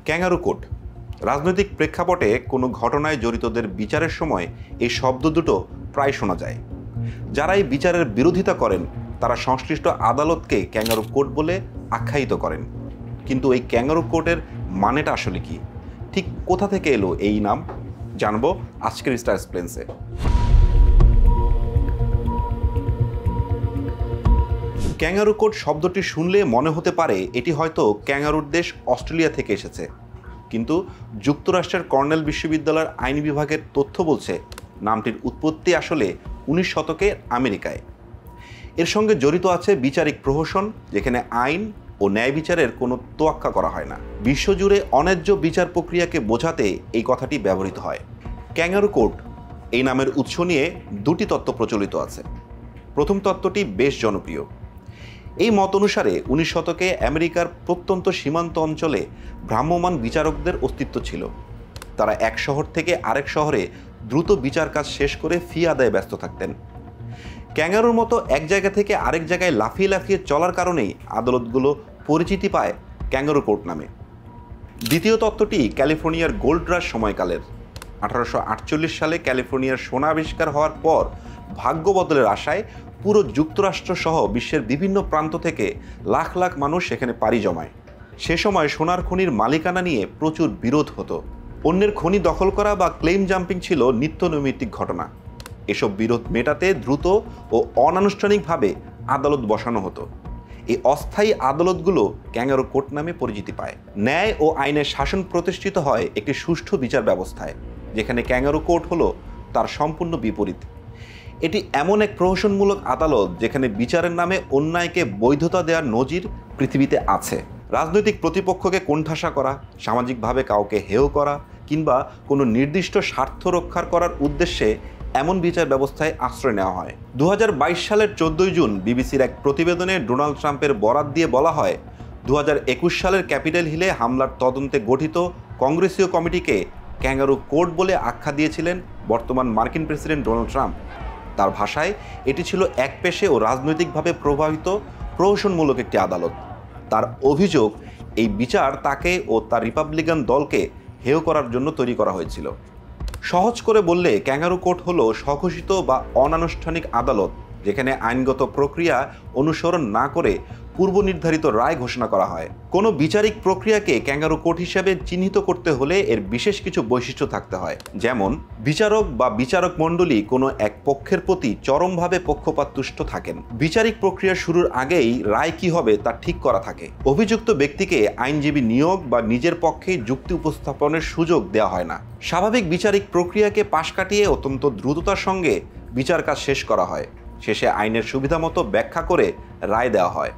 Kangaroo court রাজনৈতিক প্রেক্ষাপটে কোনো ঘটনায় জড়িতদের বিচারের সময় এই শব্দ দুটো প্রায় শোনা যায়। যারা এই বিচারের বিরোধিতা করেন তারা সংশ্লিষ্ট আদালতকে ক্যাঙ্গারু কোর্ট বলে আখ্যায়িত করেন। কিন্তু এই ক্যাঙ্গারু কোর্টের মানেটা আসলে কি, ঠিক কোথা থেকে এলো এই নাম, জানবো আজকের স্টার এক্সপ্লেন্সে। ক্যাঙ্গারু কোর্ট শব্দটি শুনলে মনে হতে পারে এটি হয়তো ক্যাঙ্গারুর দেশ অস্ট্রেলিয়া থেকে এসেছে, কিন্তু যুক্তরাষ্ট্রের কর্নেল বিশ্ববিদ্যালয়ের আইন বিভাগের তথ্য বলছে নামটির উৎপত্তি আসলে 19 শতকের আমেরিকায়। এর সঙ্গে জড়িত আছে বিচারিক প্রহসন, যেখানে আইন ও ন্যায় বিচারের কোনো তোয়াক্কা করা হয় না। বিশ্বজুড়ে অন্যায্য বিচার প্রক্রিয়াকে বোঝাতে এই কথাটি ব্যবহৃত হয়। ক্যাঙ্গারু কোর্ট এই নামের উৎস নিয়ে দুটি তত্ত্ব প্রচলিত আছে। প্রথম তত্ত্বটি বেশ জনপ্রিয়। এই মত অনুসারে 19 শতকে আমেরিকার প্রত্যন্ত সীমান্ত অঞ্চলে ভ্রাম্যমাণ বিচারকদের অস্তিত্ব ছিল। তারা এক শহর থেকে আরেক শহরে দ্রুত বিচার কাজ শেষ করে ফি আদায়ে ব্যস্ত থাকতেন। ক্যাঙ্গারুর মতো এক জায়গা থেকে আরেক জায়গায় লাফিয়ে লাফিয়ে চলার কারণেই আদালতগুলো পরিচিতি পায় ক্যাঙ্গারু কোর্ট নামে। দ্বিতীয় তত্ত্বটি ক্যালিফোর্নিয়ার গোল্ড রাশ সময়কালের। 1848 সালে ক্যালিফোর্নিয়ার সোনা আবিষ্কার হওয়ার পর ভাগ্য বদলের আশায় পুরো যুক্তরাষ্ট্র সহ বিশ্বের বিভিন্ন প্রান্ত থেকে লাখ লাখ মানুষ সেখানে পাড়ি জমায়। সে সময় সোনার খনির মালিকানা নিয়ে প্রচুর বিরোধ হতো। অন্যের খনি দখল করা বা ক্লেম জাম্পিং ছিল নিত্য নৈমিত্তিক ঘটনা। এসব বিরোধ মেটাতে দ্রুত ও অনানুষ্ঠানিকভাবে আদালত বসানো হতো। এই অস্থায়ী আদালতগুলো ক্যাঙ্গারু কোর্ট নামে পরিচিতি পায়। ন্যায় ও আইনের শাসন প্রতিষ্ঠিত হয় একটি সুষ্ঠু বিচার ব্যবস্থায়, যেখানে ক্যাঙ্গারু কোর্ট হলো তার সম্পূর্ণ বিপরীত। এটি এমন এক প্রহসনমূলক আদালত যেখানে বিচারের নামে অন্যায়কে বৈধতা দেওয়ার নজির পৃথিবীতে আছে। রাজনৈতিক প্রতিপক্ষকে কোণঠাসা করা, সামাজিকভাবে কাউকে হেয় করা কিংবা কোনো নির্দিষ্ট স্বার্থ রক্ষা করার উদ্দেশ্যে এমন বিচার ব্যবস্থায় আশ্রয় নেওয়া হয়। 2022 সালের 14 জুন বিবিসির এক প্রতিবেদনে ডোনাল্ড ট্রাম্পের বরাত দিয়ে বলা হয়, 2021 সালের ক্যাপিটাল হিলে হামলার তদন্তে গঠিত কংগ্রেসীয় কমিটিকে ক্যাঙ্গারু কোর্ট বলে আখ্যা দিয়েছিলেন বর্তমান মার্কিন প্রেসিডেন্ট ডোনাল্ড ট্রাম্প। তার ভাষায় এটি ছিল একপেশে ও রাজনৈতিকভাবে প্রভাবিত প্রহসনমূলক একটি আদালত। তার অভিযোগ, এই বিচার তাকে ও তার রিপাবলিকান দলকে হেয় করার জন্য তৈরি করা হয়েছিল। সহজ করে বললে ক্যাঙ্গারু কোর্ট হলো স্বঘোষিত বা অনানুষ্ঠানিক আদালত, যেখানে আইনগত প্রক্রিয়া অনুসরণ না করে পূর্ব নির্ধারিত রায় ঘোষণা করা হয়। কোনো বিচারিক প্রক্রিয়াকে ক্যাঙ্গারু কোর্ট হিসেবে চিহ্নিত করতে হলে এর বিশেষ কিছু বৈশিষ্ট্য থাকতে হয়। যেমন, বিচারক বা বিচারক মণ্ডলী কোনো এক পক্ষের প্রতি চরমভাবে পক্ষপাতদুষ্ট থাকেন। বিচারিক প্রক্রিয়া শুরুর আগেই রায় কী হবে তা ঠিক করা থাকে। অভিযুক্ত ব্যক্তিকে আইনজীবী নিয়োগ বা নিজের পক্ষে যুক্তি উপস্থাপনের সুযোগ দেওয়া হয় না। স্বাভাবিক বিচারিক প্রক্রিয়াকে পাশ কাটিয়ে অত্যন্ত দ্রুততার সঙ্গে বিচার কাজ শেষ করা হয়। শেষে আইনের সুবিধা মতো ব্যাখ্যা করে রায় দেওয়া হয়।